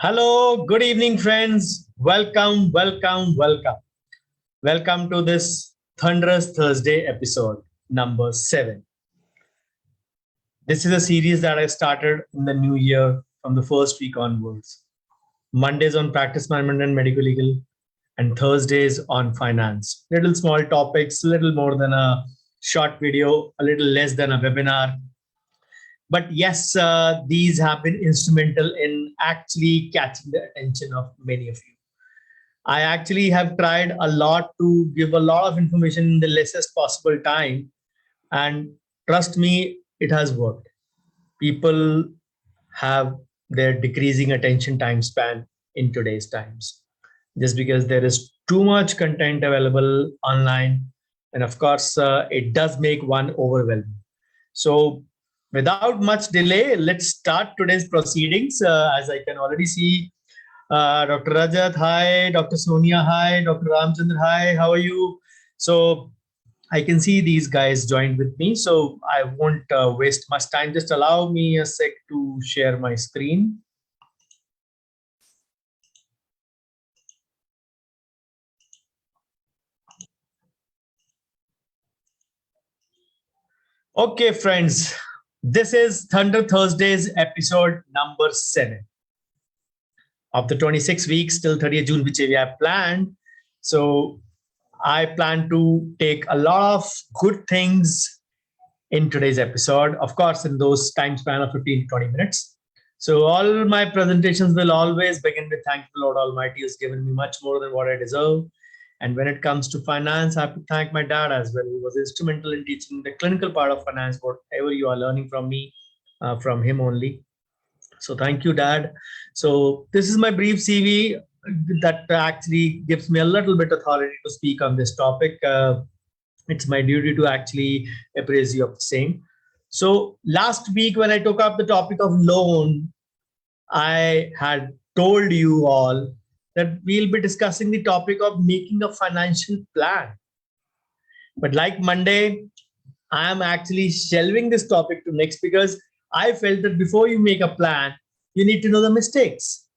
Hello, good evening, friends. Welcome, welcome, welcome. Welcome to this Thunderous Thursday episode, number 7. This is a series that I started in the new year from the first week onwards. Mondays on practice management and medical legal, and Thursdays on finance. Little small topics, little more than a short video, a little less than a webinar, but yes, these have been instrumental in actually catching the attention of many of you. I actually have tried a lot to give a lot of information in the lessest possible time, and trust me, it has worked. People have their decreasing attention time span in today's times, just because there is too much content available online, and of course, it does make one overwhelmed. So without much delay, let's start today's proceedings. As I can already see, Dr. Rajat, hi, Dr. Sonia, hi, Dr. Ramchandra, hi, how are you? So I can see these guys joined with me, so I won't waste much time. Just allow me a sec to share my screen. Okay, friends, this is Thunder Thursdays episode number 7 of the 26 weeks till 30th June, which we have planned. So I plan to take a lot of good things in today's episode, of course, in those time span of 15 to 20 minutes. So all my presentations will always begin with thank the Lord Almighty has given me much more than what I deserve. And when it comes to finance, I have to thank my dad as well, who was instrumental in teaching the clinical part of finance, whatever you are learning from me, from him only. So thank you, Dad. So this is my brief CV that actually gives me a little bit authority to speak on this topic. It's my duty to actually appraise you of the same. So last week when I took up the topic of loan, I had told you all that we'll be discussing the topic of making a financial plan. But like Monday, I am actually shelving this topic to next because I felt that before you make a plan, you need to know the mistakes.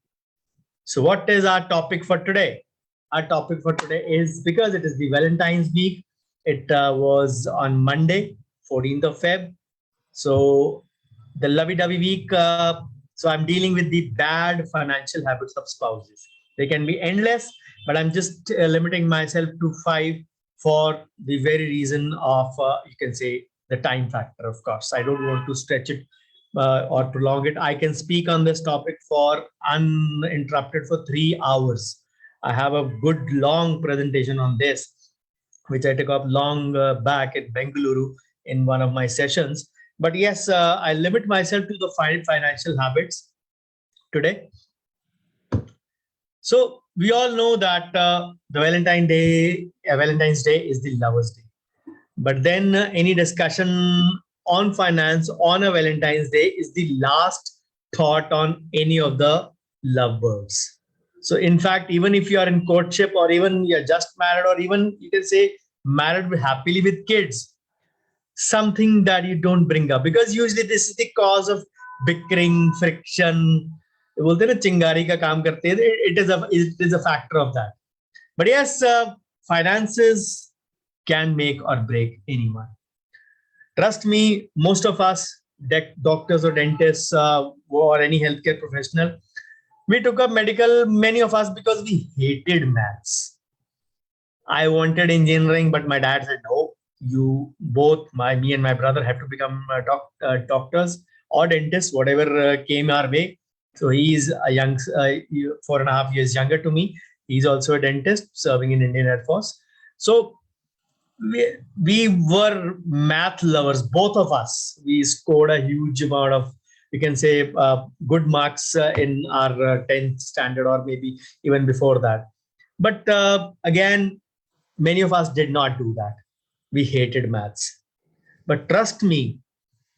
So what is our topic for today? Our topic for today is, because it is the Valentine's week, it was on Monday, 14th of Feb. So the lovey-dovey week. So I'm dealing with the bad financial habits of spouses. They can be endless, but I'm just limiting myself to 5 for the very reason of, you can say, the time factor, of course. I don't want to stretch it or prolong it. I can speak on this topic for uninterrupted for 3 hours. I have a good long presentation on this, which I took up long back in Bengaluru in one of my sessions. But yes, I limit myself to the 5 financial habits today. So we all know that the Valentine's Day is the Lovers' Day. But then any discussion on finance on a Valentine's Day is the last thought on any of the lovebirds. So in fact, even if you are in courtship, or even you're just married, or even you can say married happily with kids, something that you don't bring up, because usually this is the cause of bickering, friction. बोलते हैं ना चिंगारी का काम करते हैं. It is a factor of that. But yes, finances can make or break anyone. Trust me, most of us, doctors or dentists or any healthcare professional, we took up medical, many of us, because we hated maths. I wanted engineering, but my dad said, no, you both, me and my brother, have to become doctors or dentists, whatever came our way. So he's a young, 4.5 years younger to me. He's also a dentist serving in Indian Air Force. So we were math lovers, both of us. We scored a huge amount of, you can say, good marks in our 10th standard, or maybe even before that. But again, many of us did not do that. We hated maths. But trust me,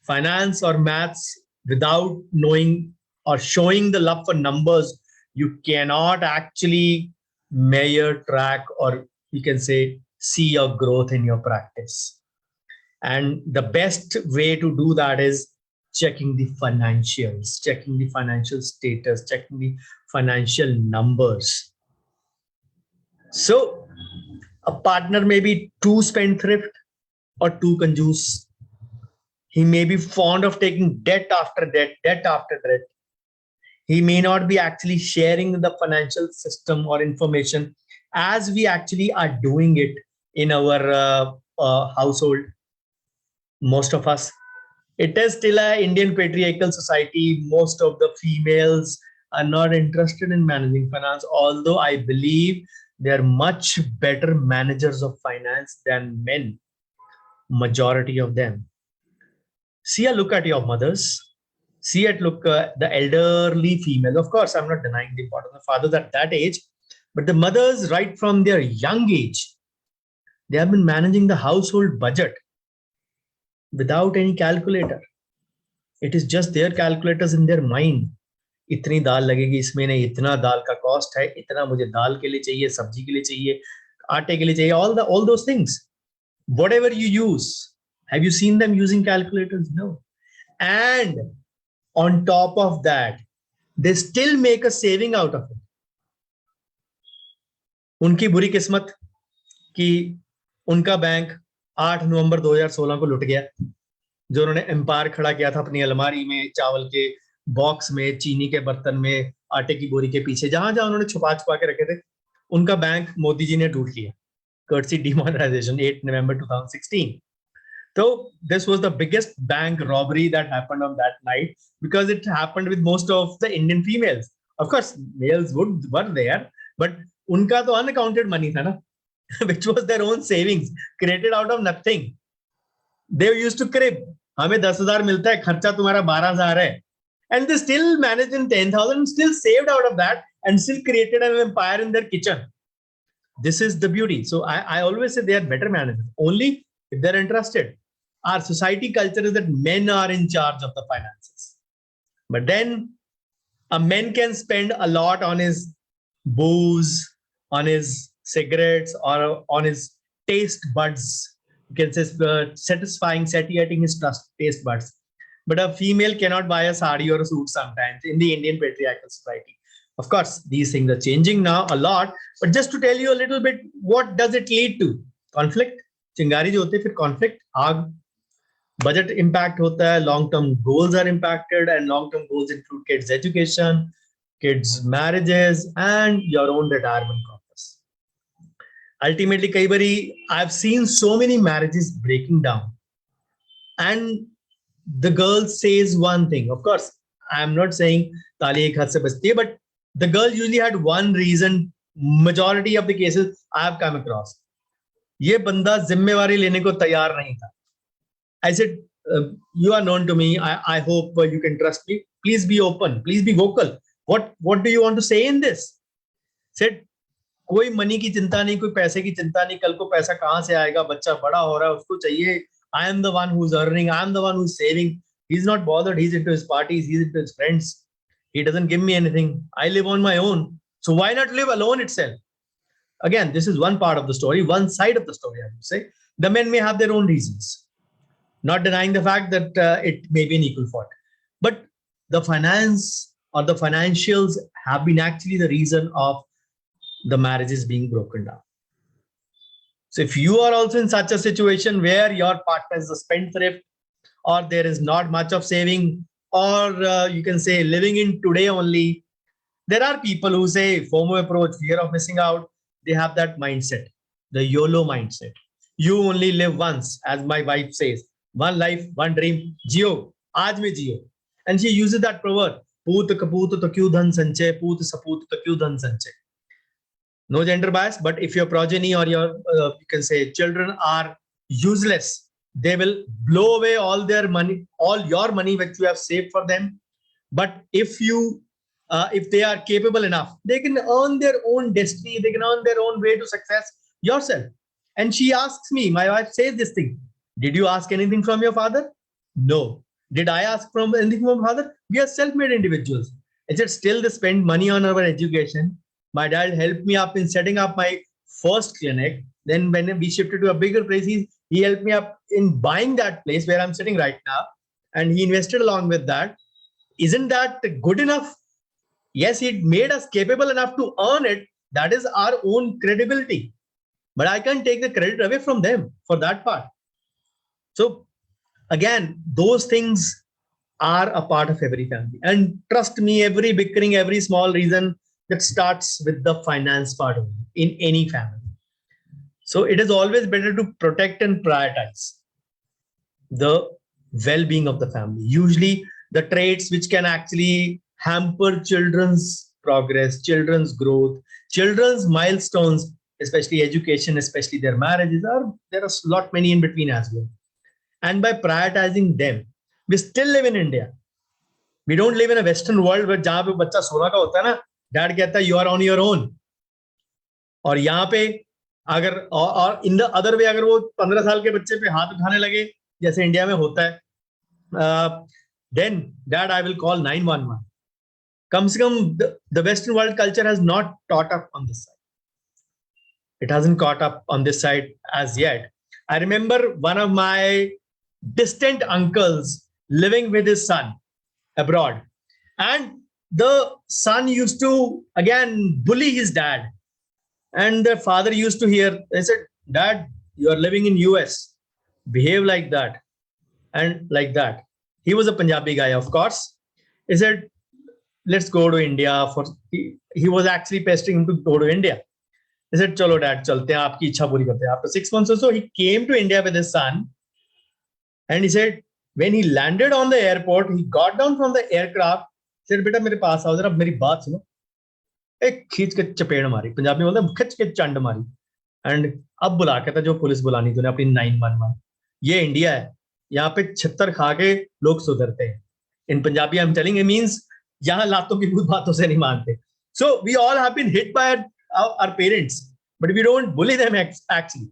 finance or maths, without knowing or showing the love for numbers, you cannot actually measure, track, or you can say see your growth in your practice. And the best way to do that is checking the financials, checking the financial status, checking the financial numbers. So a partner may be too spendthrift or too conjuice. He may be fond of taking debt after debt, debt after debt. He may not be actually sharing the financial system or information as we actually are doing it in our household. Most of us, it is still an Indian patriarchal society. Most of the females are not interested in managing finance, although I believe they are much better managers of finance than men, majority of them. See a look at your mothers. See at look the elderly female. Of course, I'm not denying the importance of fathers at that age, but the mothers, right from their young age, they have been managing the household budget without any calculator. It is just their calculators in their mind. इतनी दाल लगेगी इसमें, नहीं इतना दाल का cost है, इतना मुझे दाल के लिए चाहिए, सब्जी के लिए चाहिए, आटे के लिए चाहिए, all those things. Whatever you use, have you seen them using calculators? No. And on top of that, they still make a saving out of it. उनकी बुरी किस्मत कि उनका बैंक 8 नवंबर 2016 को लुट गया, जो उन्होंने एम्पायर खड़ा किया था अपनी अलमारी में, चावल के बॉक्स में, चीनी के बर्तन में, आटे की बोरी के पीछे, जहां जहां उन्होंने छुपा छुपा के रखे थे, उनका बैंक मोदी जी ने लूट लिया. Courtesy demonetization, 8 November 2016. So this was the biggest bank robbery that happened on that night because it happened with most of the Indian females. Of course, males were there, but unka to unaccounted money tha na, which was their own savings created out of nothing. They used to crib, हमें 10,000 मिलता है, खर्चा तुम्हारा 12,000 है, and they still managed in 10,000, still saved out of that, and still created an empire in their kitchen. This is the beauty. So I always say they are better managers only if they're interested. Our society culture is that men are in charge of the finances, but then a man can spend a lot on his booze, on his cigarettes, or on his taste buds. You can say satiating his taste buds. But a female cannot buy a sari or a suit sometimes in the Indian patriarchal society. Of course, these things are changing now a lot, but just to tell you a little bit, what does it lead to? Conflict. चिंगारी जो होती है, फिर conflict, आग, budget impact होता है, long-term goals are impacted, and long-term goals include kids' education, kids' marriages, and your own retirement corpus. Ultimately, कई बारी I've seen so many marriages breaking down, and the girl says one thing. Of course, I'm not saying ताली एक हाथ से बजती है, but the girl usually had one reason. Majority of the cases I have come across, ये बंदा जिम्मेवारी लेने को तैयार नहीं था. I said, you are known to me. I hope you can trust me. Please be open. Please be vocal. What do you want to say in this? Said, कोई money की चिंता नहीं, कोई पैसे की चिंता नहीं, कल को पैसा कहाँ से आएगा, बच्चा बड़ा हो रहा है, उसको चाहिए. I am the one who's earning. I am the one who's saving. He's not bothered. He's into his parties. He's into his friends. He doesn't give me anything. I live on my own. So why not live alone itself? Again, this is one part of the story, one side of the story, I would say. The men may have their own reasons, not denying the fact that it may be an equal fault. But the finance or the financials have been actually the reason of the marriages being broken down. So if you are also in such a situation where your partner is a spendthrift, or there is not much of saving, or you can say living in today only, there are people who say FOMO approach, fear of missing out. They have that mindset, the YOLO mindset. You only live once, as my wife says. One life, one dream. Jio, aaj mein jio. And she uses that proverb. Poot kapoot to kyu dhan sanche, poot sapoot to kyu dhan sanche. No gender bias, but if your progeny or your, you can say, children are useless, they will blow away all their money, all your money which you have saved for them. But if they are capable enough, they can earn their own destiny, they can earn their own way to success yourself. And she asks me, my wife says this thing, did you ask anything from your father? No. Did I ask from anything from father? We are self-made individuals. I said, still they spend money on our education. My dad helped me up in setting up my first clinic. Then when we shifted to a bigger place, he helped me up in buying that place where I'm sitting right now. and he invested along with that. Isn't that good enough? Yes, it made us capable enough to earn it. That is our own credibility. But I can't take the credit away from them for that part. So again, those things are a part of every family. And trust me, every bickering, every small reason, that starts with the finance part only in any family. So it is always better to protect and prioritize the well-being of the family. Usually the traits which can actually hamper children's progress, children's growth, children's milestones, especially education, especially their marriages, there are a lot many in between as well. And by prioritizing them, we still live in India. We don't live in a Western world where जहां पे बच्चा 16 का होता है ना, dad कहता है you are on your own. और यहाँ पे अगर और इन द अदर वे अगर वो 15 साल के बच्चे पे हाथ उठाने लगे जैसे इंडिया में होता है, then dad I will call 911. कम से कम the Western world culture has not caught up on this side. It hasn't caught up on this side as yet. I remember one of my distant uncles living with his son abroad, and the son used to again bully his dad, and the father used to hear, they said, dad, you are living in US, behave like that and like that. He was a Punjabi guy, of course. He said, let's go to India. He was actually pestering him to go to India. He said, chalo dad, chalte hain, aapki ichha puri karte hain. After 6 months or so, he came to India with his son, and he said, when he landed on the airport, he got down from the aircraft, said, beta mere paas aao, zara meri baat suno. एक खींच के चपेड़ मारी, पंजाबी में बोलते हैं खींच के चंड मारी, एंड अब बुला कहता जो पुलिस बुलानी तूने अपनी 911. ये इंडिया है, यहाँ पे छित्तर खा के लोग सुधरते हैं. In Punjabi I am telling it means यहाँ लातों की भूत बातों से नहीं मानते. So we all have been hit by our parents, but we don't bully them actually.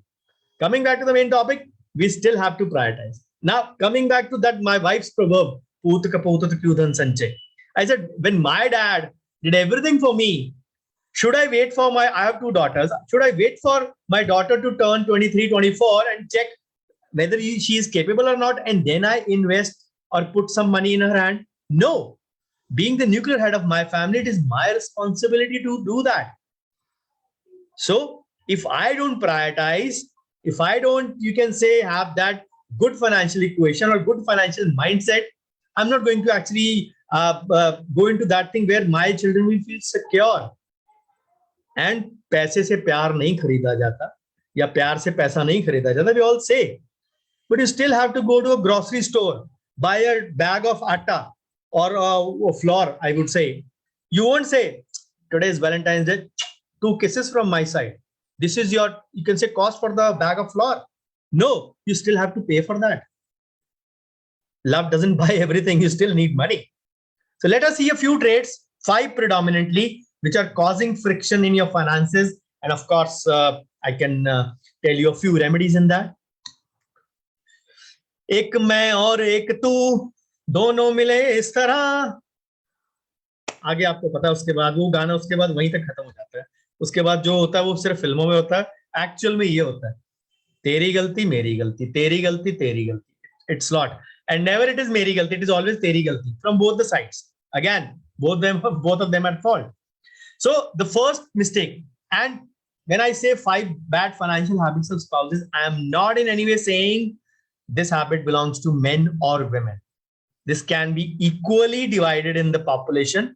Coming back to the main topic, we still have to prioritize. Now coming back to that, my wife's proverb, "Poot ka poot to kyun dhan sanche." I said, when my dad did everything for me, should I wait for I have 2 daughters, should I wait for my daughter to turn 23, 24 and check whether she is capable or not, and then I invest or put some money in her hand? No. Being the nuclear head of my family, it is my responsibility to do that. So if I don't prioritize, if I don't, you can say, have that good financial equation or good financial mindset, I'm not going to actually go into that thing where my children will feel secure. And पैसे से प्यार नहीं खरीदा जाता, या प्यार से पैसा नहीं खरीदा जाता, we all say. But you still have to go to a grocery store, buy a bag of atta or flour, I would say. You won't say, today is Valentine's Day, 2 kisses from my side. This is your, you can say, cost for the bag of flour. No, you still have to pay for that. Love doesn't buy everything, you still need money. So let us see a few traits, 5 predominantly, which are causing friction in your finances. And of course, I can tell you a few remedies in that. एक मैं और एक तू दोनों मिले इस तरह. आगे आपको पता है, उसके बाद वो गाना उसके बाद वहीं तक खत्म हो जाता है. उसके बाद जो होता है वो सिर्फ फिल्मों में होता है. एक्चुअल में ये होता है, तेरी गलती मेरी गलती, तेरी गलती तेरी गलती. It's not, and never it is मेरी गलती, it is always तेरी गलती from both the sides. Again, both of them at fault. So the first mistake, and when I say 5 bad financial habits of spouses, I am not in any way saying this habit belongs to men or women. This can be equally divided in the population.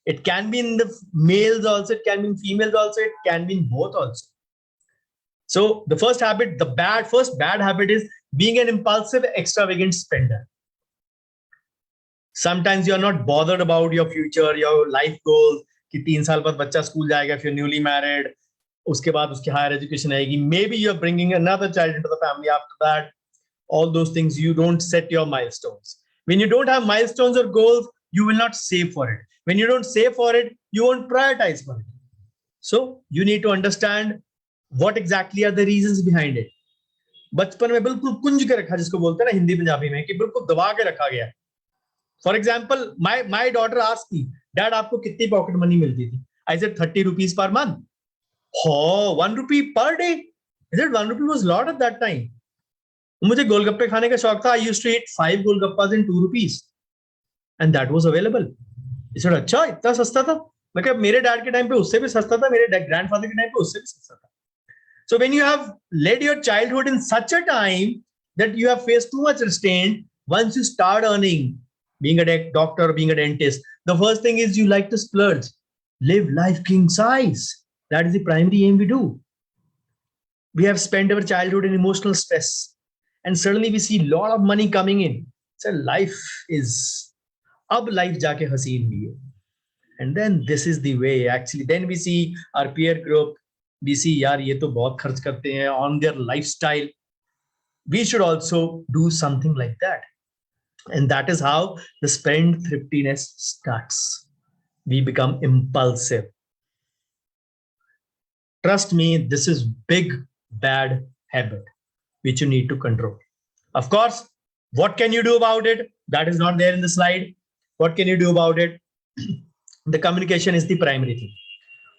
It can be in the males also, it can be in females also, it can be in both also. So the first habit, first bad habit is being an impulsive, extravagant spender. Sometimes you are not bothered about your future, your life goals, कि 3 साल बाद बच्चा school जाएगा, if you're newly married, उसके बाद उसकी higher education आएगी, maybe you're bringing another child into the family after that. All those things, you don't set your milestones. When you don't have milestones or goals, you will not save for it. When you don't save for it, you won't prioritize for it. So you need to understand what exactly are the reasons behind it. बचपन में बिल्कुल कुंज के रखा, जिसको बोलते हैं ना हिंदी पंजाबी में, कि बिल्कुल दबा के रखा गया. For example, my daughter asked me, Dad, आपको कितनी पॉकेट मनी मिलती थी? I said 30 rupees per month. Oh, 1 rupee per day. I said 1 rupee was a lot at that time. मुझे गोलगप्पे खाने का शौक था. I used to eat 5 golgappas in 2 rupees and that was available. इसलिए अच्छा इतना सस्ता था. मतलब मेरे डैड के टाइम पे उससे भी सस्ता था, मेरे ग्रैंडफादर के टाइम पे उससे भी सस्ता था. So when you have led your childhood in such a time that you have faced too much restraint, once you start earning, being a doctor, being a dentist, the first thing is you like to splurge, live life king size. That is the primary aim we do. We have spent our childhood in emotional stress, and suddenly we see a lot of money coming in. So life is, ab life jaake haseen bhi hai. And then this is the way actually. Then we see our peer group. We see यार ये तो बहुत खर्च करते हैं on their lifestyle. We should also do something like that. And that is how the spend thriftiness starts. We become impulsive. Trust me, this is big bad habit which you need to control. Of course, what can you do about it? That is not there in the slide. What can you do about it? The communication is the primary thing.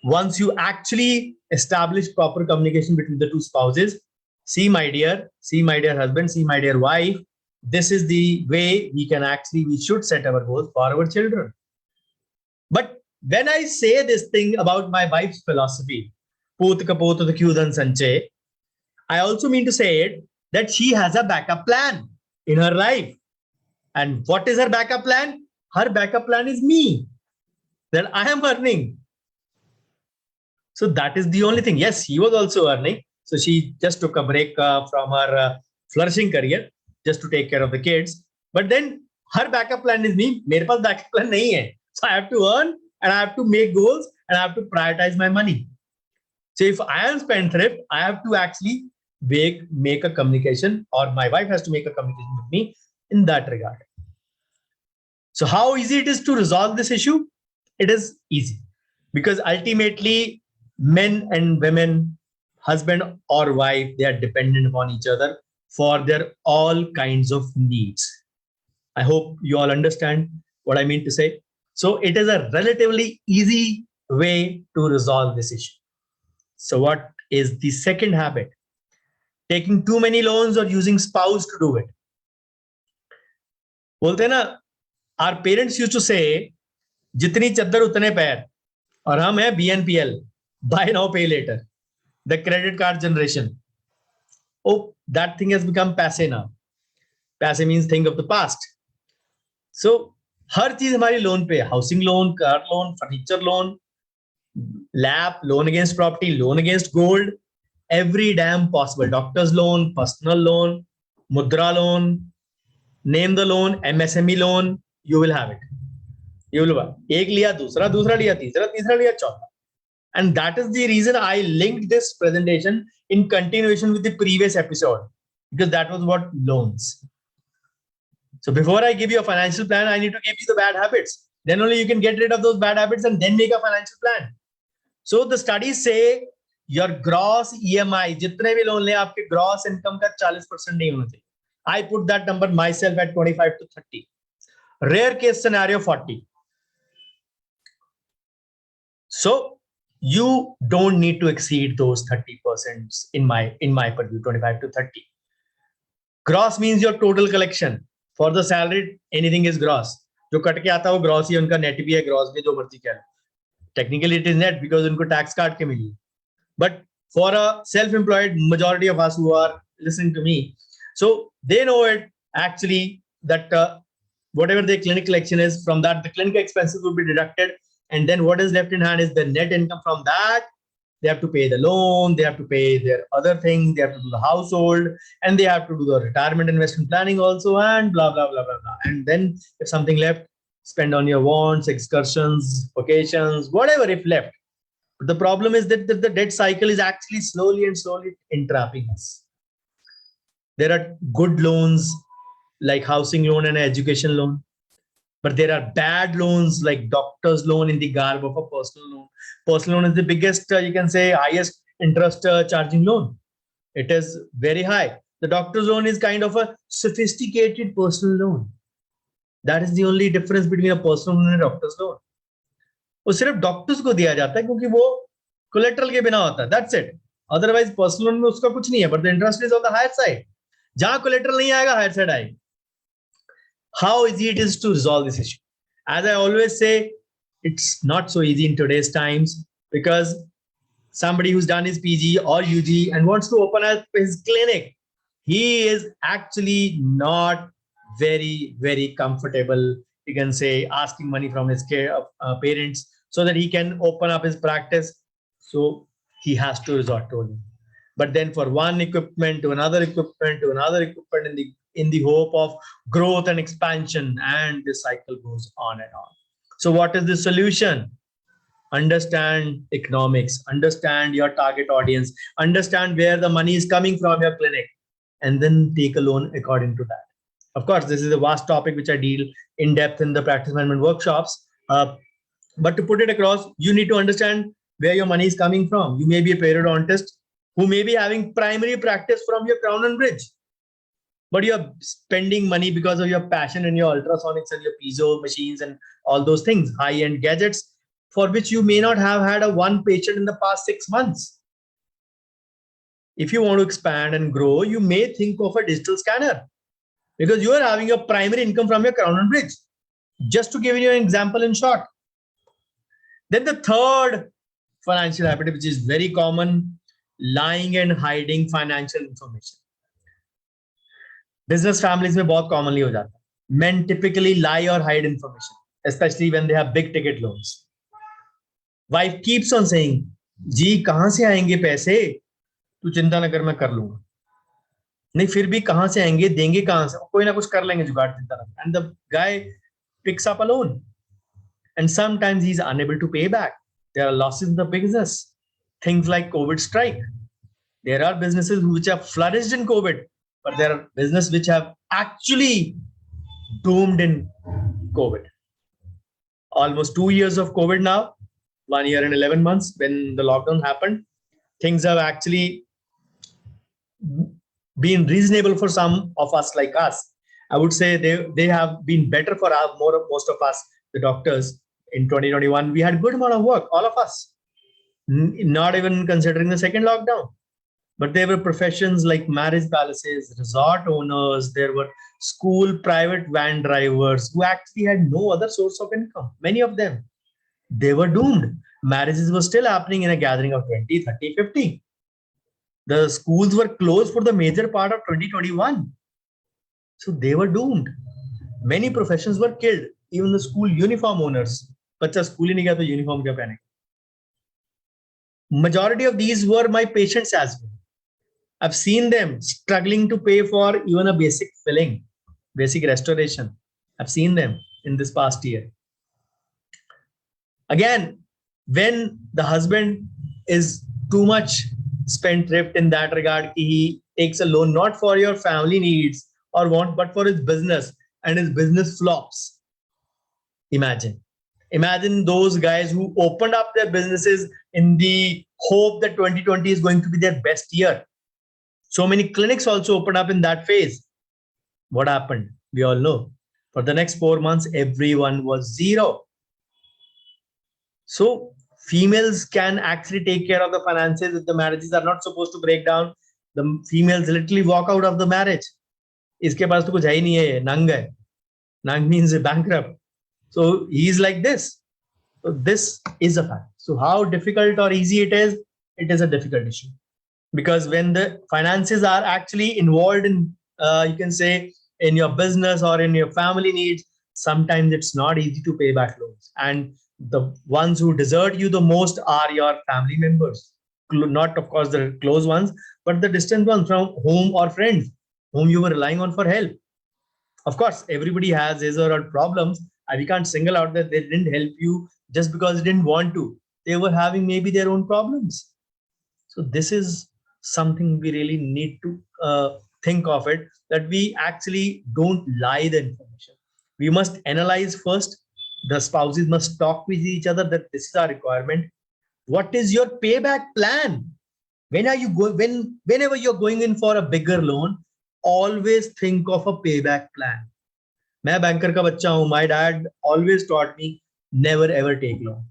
Once you actually establish proper communication between the two spouses, see my dear husband, see my dear wife, this is the way we should set our goals for our children. But when I say this thing about my wife's philosophy, I also mean to say it that she has a backup plan in her life. And what is her backup plan? Her backup plan is me, that I am earning. So that is the only thing. Yes, he was also earning. So she just took a break from her flourishing career just to take care of the kids. But then her backup plan is me. मेरे पास backup plan नहीं है. So I have to earn and I have to make goals and I have to prioritize my money. So if I am spendthrift, I have to actually make a communication, or my wife has to make a communication with me in that regard. So how easy it is to resolve this issue? It is easy, because ultimately men and women, husband or wife, they are dependent upon each other for their all kinds of needs. I hope you all understand what I mean to say. So it is a relatively easy way to resolve this issue. So what is the second habit? Taking too many loans or using spouse to do it. बोलते हैं ना, our parents used to say, जितनी चद्दर उतने पैर, और हम हैं BNPL, buy now pay later, the credit card generation. Oh, that thing has become passe now. Passe means thing of the past. So हर चीज हमारी लोन पे, housing loan, car loan, furniture loan, LAP, loan against property, loan against gold, every damn possible, doctor's loan, personal loan, mudra loan, name the loan, MSME loan, you will have it. You will have एक लिया, दूसरा लिया, तीसरा लिया, चौथा. And that is the reason I linked this presentation in continuation with the previous episode, because that was what loans. So before I give you a financial plan, I need to give you the bad habits. Then only you can get rid of those bad habits and then make a financial plan. So the studies say your gross EMI, जितने भी loan ले, आपके gross income का 40% नहीं होना चाहिए. I put that number myself at 25 to 30. Rare case scenario 40. So you don't need to exceed those 30% in my purview, 25 to 30. Gross means your total collection. For the salaried, anything is gross. जो cut के आता है वो gross ही, उनका net भी है, gross भी, जो मर्जी क्या है. Technically it is net because उनको tax काट के मिली. But for a self-employed, majority of us who are listening to me, so they know it actually that whatever their clinic collection is, from that the clinic expenses will be deducted, and then what is left in hand is the net income. From that they have to pay the loan, they have to pay their other things, they have to do the household, and they have to do the retirement investment planning also, and blah blah blah blah blah. And then if something left, spend on your wants, excursions, vacations, whatever if left. But the problem is that the debt cycle is actually slowly entrapping us. There are good loans like housing loan and education loan, but there are bad loans like doctor's loan in the garb of a personal loan. Personal loan is the biggest, you can say, highest interest charging loan. It is very high. The doctor's loan is kind of a sophisticated personal loan. That is the only difference between a personal loan and a doctor's loan. वो सिर्फ doctors को दिया जाता है क्योंकि वो collateral के बिना होता है. That's it. Otherwise, personal loan में उसका कुछ नहीं है, but the interest is on the higher side. जहां collateral नहीं आएगा, higher side आएगी. How easy it is to resolve this issue? As I always say, it's not so easy in today's times, because somebody who's done his PG or UG and wants to open up his clinic, he is actually not very comfortable, you can say, asking money from his parents so that he can open up his practice. So he has to resort to loan. But then for one equipment to another equipment to another equipment, in the hope of growth and expansion, and this cycle goes on and on. So what is the solution? Understand economics, understand your target audience, understand where the money is coming from your clinic, and then take a loan according to that. Of course, this is a vast topic which I deal in depth in the practice management workshops. But to put it across, you need to understand where your money is coming from. You may be a periodontist who may be having primary practice from your crown and bridge, but you're spending money because of your passion and your ultrasonics and your piezo machines and all those things, high-end gadgets, for which you may not have had a one patient in the past 6 months. If you want to expand and grow, you may think of a digital scanner, because you are having your primary income from your crown and bridge. Just to give you an example in short. Then the third financial habit, which is very common, lying and hiding financial information. Business families में बहुत commonly हो जाता है. Men typically lie or hide information, especially when they have big ticket loans. Wife keeps on saying, जी कहाँ से आएंगे पैसे? तू चिंता न कर, मैं कर लूंगा. नहीं, फिर भी कहाँ से आएंगे, देंगे कहाँ से? कोई ना कुछ कर लेंगे जुगाड़, चिंता न कर. And the guy picks up a loan, and sometimes he's unable to pay back. There are losses in the business. Things like COVID strike. There are businesses which have flourished in COVID, but there are businesses which have actually doomed in COVID. Almost 2 years of COVID now, 1 year and 11 months when the lockdown happened. Things have actually been reasonable for some of us like us. I would say they have been better for most of us, the doctors. In 2021, we had good amount of work, all of us, not even considering the second lockdown. But there were professions like marriage palaces, resort owners, there were school private van drivers who actually had no other source of income. Many of them, they were doomed. Marriages were still happening in a gathering of 20, 30, 50. The schools were closed for the major part of 2021. So they were doomed. Many professions were killed, even the school uniform owners. बच्चा school ही नहीं गया तो uniform क्या पहने? Majority of these were my patients as well. I've seen them struggling to pay for even a basic filling, basic restoration. I've seen them in this past year. Again, when the husband is too much spendthrift in that regard, he takes a loan not for your family needs or want, but for his business, and his business flops. Imagine those guys who opened up their businesses in the hope that 2020 is going to be their best year. So many clinics also opened up in that phase. What happened? We all know. For the next 4 months, everyone was zero. So females can actually take care of the finances if the marriages are not supposed to break down. The females literally walk out of the marriage. इसके पास तो कुछ है ही नहीं है, नंग है. Nang means bankrupt. So he's like this. So this is a fact. So how difficult or easy it is a difficult issue. Because when the finances are actually involved in, you can say, in your business or in your family needs, sometimes it's not easy to pay back loans. And the ones who desert you the most are your family members. Not, of course, the close ones, but the distant ones from home or friends whom you were relying on for help. Of course, everybody has his or her problems. And we can't single out that they didn't help you just because they didn't want to. They were having maybe their own problems. So this is something we really need to think of it, that we actually don't lie the information. We must analyze first. The spouses must talk with each other that this is our requirement. What is your payback plan? Whenever you're going in for a bigger loan, always think of a payback plan. मैं banker का बच्चा हूँ. My dad always taught me never ever take loan.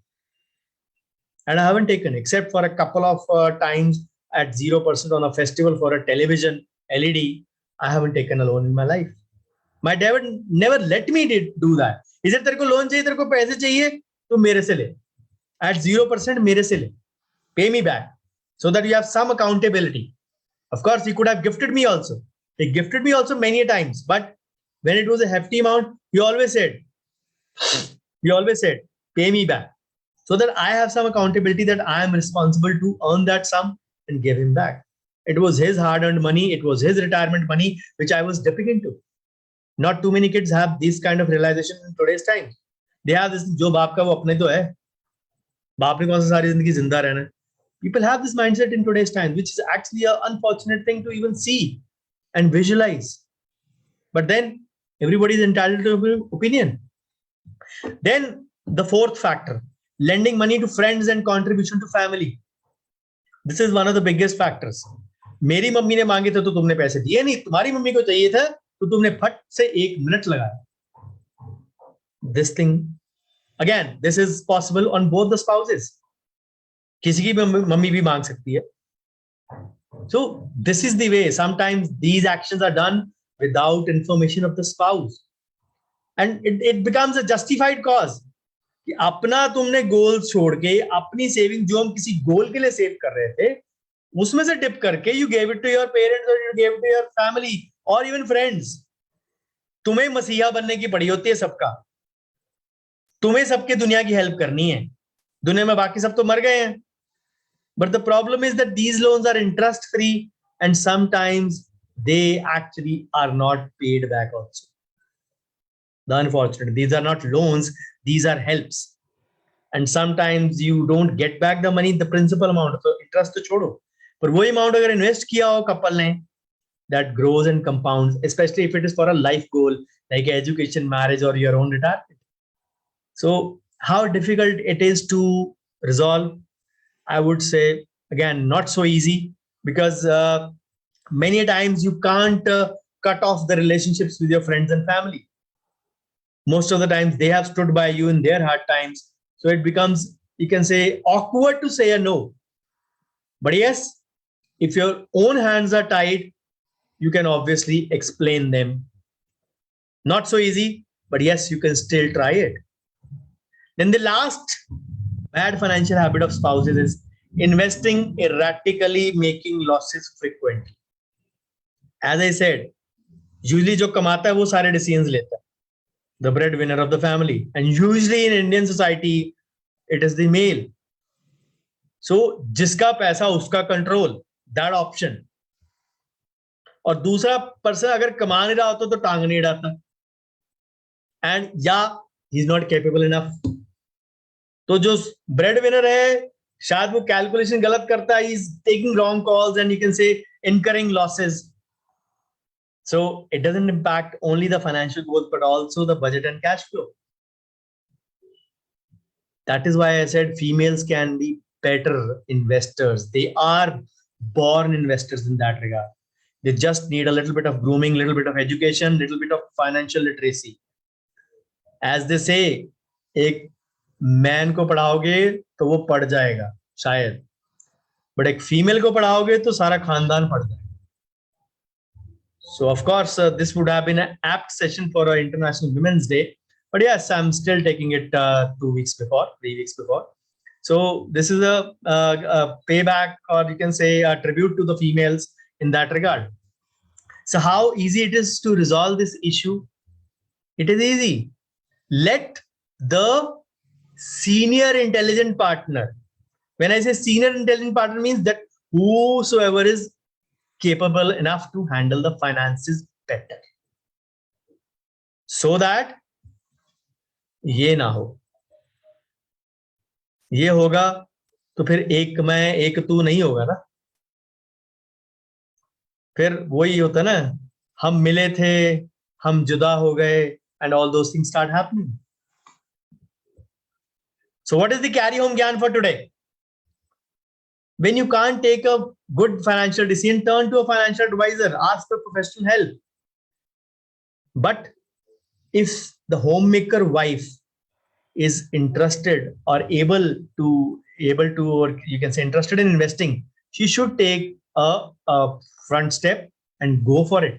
And I haven't taken except for a couple of times at 0% on a festival for a television LED. I haven't taken a loan in my life. My dad never let me do that. He said, तेरे को loan चाहिए, तेरे को पैसे चाहिए, तो मेरे से ले. At 0% मेरे से ले. Pay me back so that you have some accountability. Of course, he could have gifted me also. He gifted me also many times, but when it was a hefty amount, he always said, pay me back so that I have some accountability that I am responsible to earn that sum and give him back. It was his hard-earned money. It was his retirement money, which I was dipping into. Not too many kids have this kind of realization in today's time. They have this, जो बाप का वो अपने तो है, बाप ने कौन सा सारी जिंदगी जिंदा रहना है. People have this mindset in today's time, which is actually an unfortunate thing to even see and visualize. But then everybody is entitled to an opinion. Then the fourth factor, lending money to friends and contribution to family. This is one of the biggest factors. मेरी mummy ने मांगे थे तो तुमने पैसे दिए नहीं, तुम्हारी मम्मी को चाहिए था तो तुमने फट से 1 मिनट लगाया. This thing, again, this is possible on both the spouses. किसी की मम्मी भी मांग सकती है. So this is the way. Sometimes these actions are done without information of the spouse, and it becomes a justified cause. कि अपना तुमने गोल छोड़ के अपनी सेविंग जो हम किसी गोल के लिए सेव कर रहे थे उसमें से डिप करके you gave it to your parents or you gave it to your family or even friends. तुम्हें मसीहा बनने की पड़ी होती है सबका. तुम्हें सबके दुनिया की हेल्प करनी है. दुनिया में बाकी सब तो मर गए हैं. But the problem is that these loans are interest free and sometimes they actually are not paid back also. The unfortunate, these are not loans, these are helps. And sometimes you don't get back the money, the principal amount. So interest to छोड़ो. पर वही amount अगर invest किया हो couple ने, that grows and compounds, especially if it is for a life goal like education, marriage, or your own retirement. So how difficult it is to resolve? I would say, again, not so easy because many times you can't cut off the relationships with your friends and family. Most of the times they have stood by you in their hard times. So it becomes, you can say, awkward to say a no. But yes, if your own hands are tied, you can obviously explain them. Not so easy, but yes, you can still try it. Then the last bad financial habit of spouses is investing erratically, making losses frequently. As I said, usually जो कमाता है वो सारे decisions लेता है. The breadwinner of the family. And usually in Indian society, it is the male. So जिसका पैसा उसका control, that option. और दूसरा पर्सन अगर कमा नहीं रहा होता तो टांग नहीं डालता. And yeah, he's not capable enough. तो जो ब्रेड विनर है शायद वो कैलकुलेशन गलत करता है. He's taking wrong calls and you can say incurring losses. So it doesn't impact only the financial goals but also the budget and cash flow. That is why I said females can be better investors. They are born investors in that regard. They just need a little bit of grooming, little bit of education, little bit of financial literacy. As they say, एक man को पढ़ाओगे तो वो पढ़ जाएगा शायद, but एक female को पढ़ाओगे तो सारा खानदान पढ़ जाएगा. So of course, this would have been an apt session for our International Women's Day. But yes, I'm still taking it 3 weeks before. So this is a payback, or you can say a tribute to the females in that regard. So how easy it is to resolve this issue? It is easy. Let the senior intelligent partner. When I say senior intelligent partner means that whosoever is capable enough to handle the finances better. So that ये ना हो. ये होगा तो फिर एक मैं एक तू नहीं होगा ना. फिर वही होता ना, हम मिले थे, हम जुदा हो गए, and all those things start happening. So what is the carry home gyan for today? When you can't take a good financial decision, turn to a financial advisor, ask for professional help. But if the homemaker wife is interested or able to, or you can say interested in investing, she should take a front step and go for it.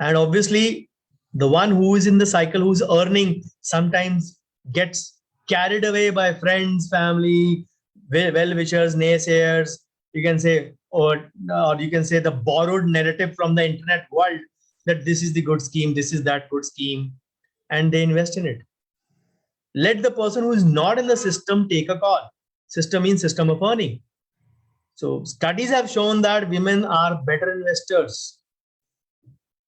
And obviously, the one who is in the cycle, who's earning, sometimes gets carried away by friends, family, well-wishers, naysayers, you can say, or you can say the borrowed narrative from the internet world that this is the good scheme, this is that good scheme, and they invest in it. Let the person who is not in the system take a call. System means system of earning. So studies have shown that women are better investors.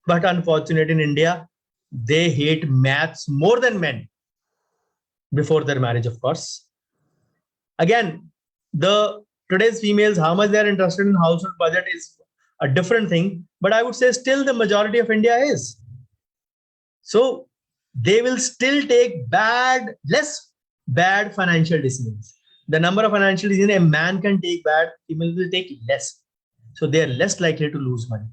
But unfortunately in India, they hate maths more than men before their marriage, of course. Again, the today's females, how much they're interested in household budget is a different thing. But I would say still the majority of India is. So they will still take less bad financial decisions. The number of financial decisions a man can take bad, female will take less. So they are less likely to lose money.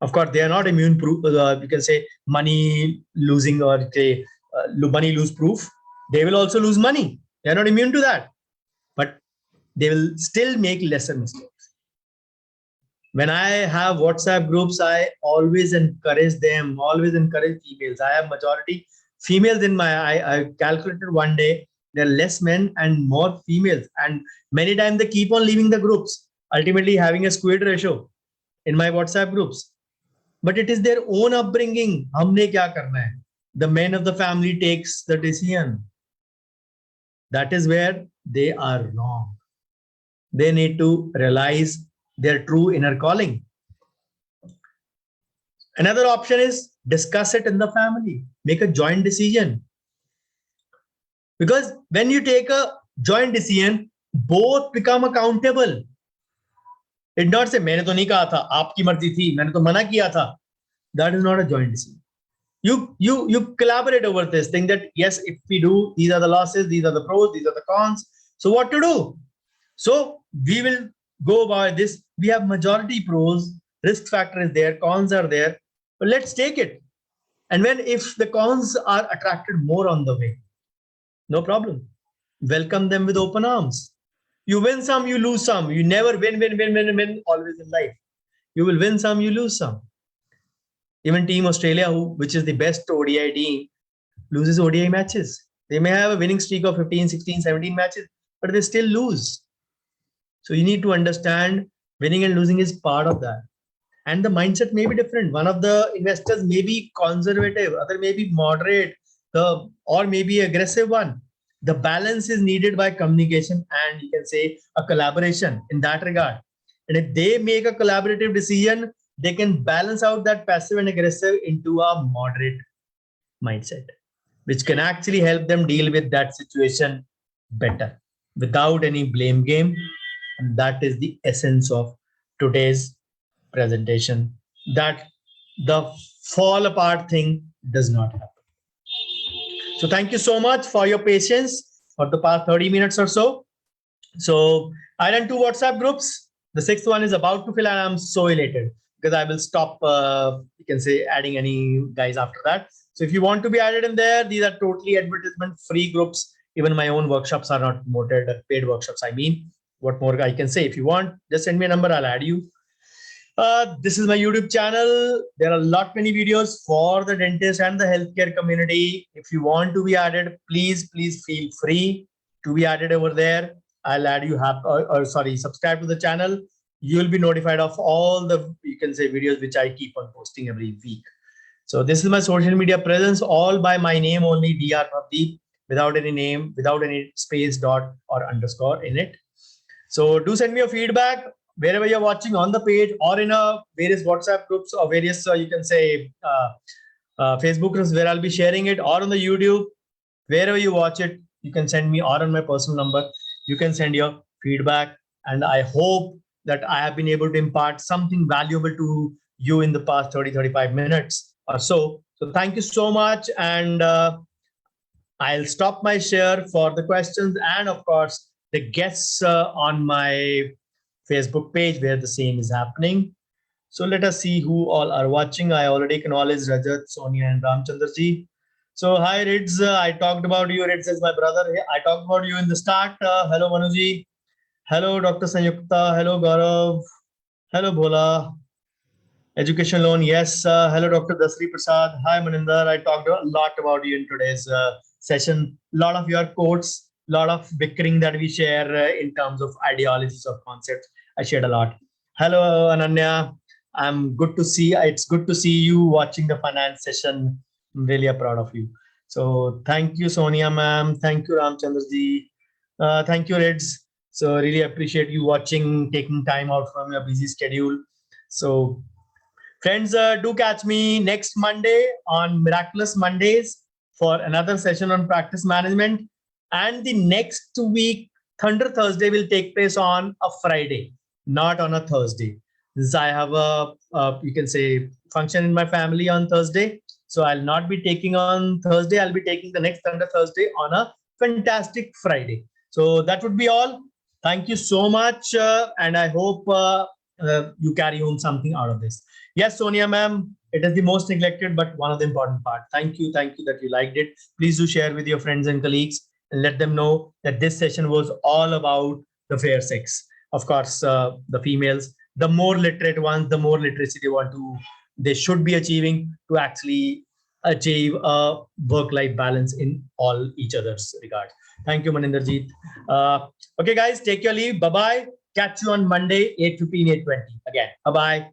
Of course, they are not immune proof. You can say money losing or say money lose proof. They will also lose money. They are not immune to that, but they will still make lesser mistakes. When I have WhatsApp groups, I always encourage them, always encourage females. I have majority females in my, I calculated one day, there are less men and more females. And many times they keep on leaving the groups, ultimately having a skewed ratio in my WhatsApp groups. But it is their own upbringing. Humne kya karna hai? The man of the family takes the decision. That is where they are wrong. They need to realize their true inner calling. Another option is discuss it in the family. Make a joint decision. Because when you take a joint decision, both become accountable. It not say, मैंने तो नहीं कहा था, आपकी मर्जी थी, मैंने तो मना किया था. That is not a joint decision. You collaborate over this thing that yes, if we do, these are the losses, these are the pros, these are the cons. So what to do? So we will go by this. We have majority pros, risk factor is there, cons are there, but let's take it. And if the cons are attracted more on the way, no problem. Welcome them with open arms. You win some, you lose some. You never win always in life. You will win some, you lose some. Even Team Australia, which is the best ODI team, loses ODI matches. They may have a winning streak of 15, 16, 17 matches, but they still lose. So you need to understand winning and losing is part of that. And the mindset may be different. One of the investors may be conservative, other may be moderate, or maybe aggressive one. The balance is needed by communication and you can say a collaboration in that regard. And if they make a collaborative decision, they can balance out that passive and aggressive into a moderate mindset, which can actually help them deal with that situation better without any blame game. And that is the essence of today's presentation, that the fall apart thing does not happen. So thank you so much for your patience for the past 30 minutes or so. So I ran 2 WhatsApp groups. The 6th one is about to fill and I'm so elated because I will stop, you can say, adding any guys after that. So if you want to be added in there, these are totally advertisement free groups. Even my own workshops are not promoted, paid workshops. I mean, what more I can say? If you want, just send me a number, I'll add you. This is my YouTube channel. There are a lot many videos for the dentist and the healthcare community. If you want to be added, please feel free to be added over there. I'll add you, subscribe to the channel. You'll be notified of all the, you can say, videos which I keep on posting every week. So this is my social media presence, all by my name only, Dr. Bhavdeep, without any name, without any space, dot or underscore in it. So do send me your feedback wherever you're watching, on the page or in various WhatsApp groups or various, you can say, Facebook groups where I'll be sharing it, or on the YouTube, wherever you watch it, you can send me, or on my personal number, you can send your feedback. And I hope that I have been able to impart something valuable to you in the past 30-35 minutes or so. So thank you so much. And I'll stop my share for the questions and of course the guests on my Facebook page where the same is happening. So let us see who all are watching. I already acknowledged Rajat, Sonia and Ramchandra ji. So hi Rids, I talked about you. Rids is my brother. I talked about you in the start. Hello Manuji. Hello Dr. Sanyukta. Hello Gaurav. Hello Bhola. Education loan, yes. Hello, Dr. Dasri Prasad. Hi, Maninder. I talked a lot about you in today's session. A lot of your quotes, a lot of bickering that we share in terms of ideologies of concepts. I shared a lot. Hello, Ananya. I'm good to see. It's good to see you watching the finance session. I'm really proud of you. So thank you, Sonia, ma'am. Thank you, Ramchandraji. Thank you, Reds. So really appreciate you watching, taking time out from your busy schedule. So friends, do catch me next Monday on Miraculous Mondays for another session on practice management. And the next week, Thunder Thursday will take place on a Friday, not on a Thursday. Since I have you can say, function in my family on Thursday. So I'll not be taking on Thursday. I'll be taking the next Thunder Thursday on a fantastic Friday. So that would be all. Thank you so much. And I hope you carry home something out of this. Yes, Sonia ma'am, it is the most neglected, but one of the important part. Thank you that you liked it. Please do share with your friends and colleagues and let them know that this session was all about the fair sex. Of course, the females, the more literate ones, the more literacy they should be achieving to actually achieve a work-life balance in all each other's regard. Thank you, Maninderjeet. Okay, guys, take your leave. Bye-bye. Catch you on Monday, 8:15, 8:20. Again, bye-bye.